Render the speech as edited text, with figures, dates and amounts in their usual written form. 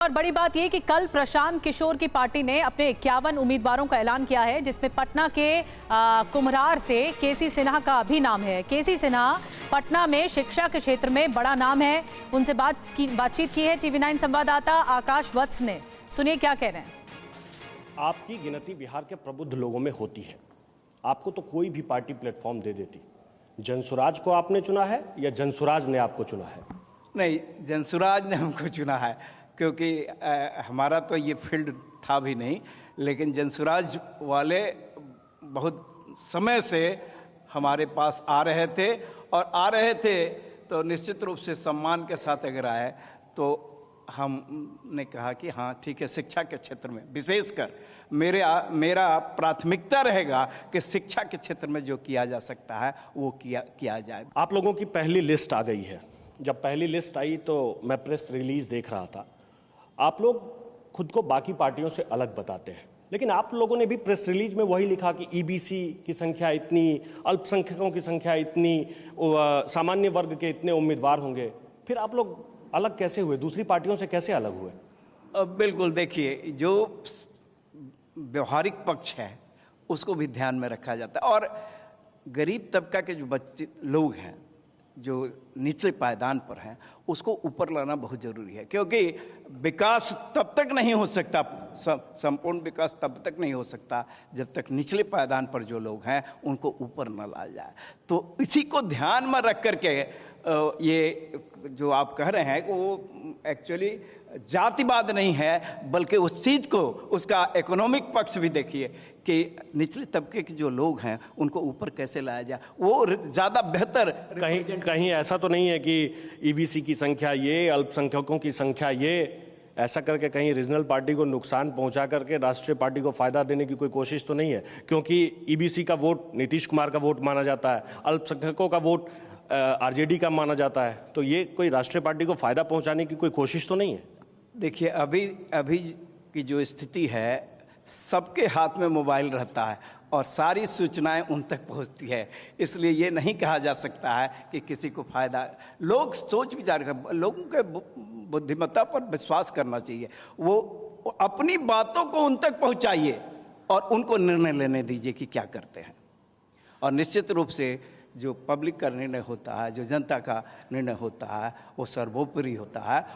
और बड़ी बात यह कि कल प्रशांत किशोर की पार्टी ने अपने 51 उम्मीदवारों का ऐलान किया है, जिसमें पटना के कुम्हरार से केसी सिन्हा का भी नाम है। केसी सिन्हा पटना में शिक्षा के क्षेत्र में बड़ा नाम है। उनसे बातचीत की है TV9 संवाददाता आकाश वत्स ने। सुनिए क्या कह रहे हैं। आपकी गिनती बिहार के प्रबुद्ध लोगों में होती है। आपको तो कोई भी पार्टी प्लेटफॉर्म दे देती। जनसुराज को आपने चुना है या जनसुराज ने आपको चुना है? नहीं, जनसुराज ने हमको चुना है, क्योंकि हमारा तो ये फील्ड था भी नहीं। लेकिन जनसुराज वाले बहुत समय से हमारे पास आ रहे थे, और आ रहे थे तो निश्चित रूप से सम्मान के साथ अगर आए तो हमने कहा कि हाँ ठीक है, शिक्षा के क्षेत्र में विशेषकर मेरा प्राथमिकता रहेगा कि शिक्षा के क्षेत्र में जो किया जा सकता है वो किया जाए। आप लोगों की पहली लिस्ट आ गई है। जब पहली लिस्ट आई तो मैं प्रेस रिलीज देख रहा था। आप लोग खुद को बाकी पार्टियों से अलग बताते हैं, लेकिन आप लोगों ने भी प्रेस रिलीज में वही लिखा कि ईबीसी की संख्या इतनी, अल्पसंख्यकों की संख्या इतनी, सामान्य वर्ग के इतने उम्मीदवार होंगे। फिर आप लोग अलग कैसे हुए? दूसरी पार्टियों से कैसे अलग हुए? बिल्कुल, देखिए, जो व्यवहारिक पक्ष है उसको भी ध्यान में रखा जाता है, और गरीब तबका के जो बच्चे लोग हैं जो निचले पायदान पर हैं उसको ऊपर लाना बहुत ज़रूरी है, क्योंकि विकास तब तक नहीं हो सकता, संपूर्ण विकास तब तक नहीं हो सकता जब तक निचले पायदान पर जो लोग हैं उनको ऊपर न लाया जाए। तो इसी को ध्यान में रख कर के ये जो आप कह रहे हैं वो एक्चुअली जातिवाद नहीं है, बल्कि उस चीज़ को, उसका इकोनॉमिक पक्ष भी देखिए कि निचले तबके के जो लोग हैं उनको ऊपर कैसे लाया जाए, वो ज़्यादा बेहतर। कहीं ऐसा तो नहीं है कि ईबीसी की संख्या ये, अल्पसंख्यकों की संख्या ये, ऐसा करके कहीं रीजनल पार्टी को नुकसान पहुंचा करके राष्ट्रीय पार्टी को फायदा देने की कोई कोशिश तो नहीं है? क्योंकि ईबीसी का वोट नीतीश कुमार का वोट माना जाता है, अल्पसंख्यकों का वोट आरजेडी का माना जाता है, तो ये कोई राष्ट्रीय पार्टी को फायदा पहुंचाने की कोई कोशिश तो नहीं है? देखिए, अभी की जो स्थिति है, सबके हाथ में मोबाइल रहता है और सारी सूचनाएं उन तक पहुंचती है, इसलिए ये नहीं कहा जा सकता है कि किसी को फायदा। लोग सोच विचार कर, लोगों के बुद्धिमत्ता पर विश्वास करना चाहिए। वो अपनी बातों को उन तक पहुंचाइए और उनको निर्णय लेने दीजिए कि क्या करते हैं। और निश्चित रूप से जो पब्लिक का निर्णय होता है, जो जनता का निर्णय होता है, वो सर्वोपरि होता है,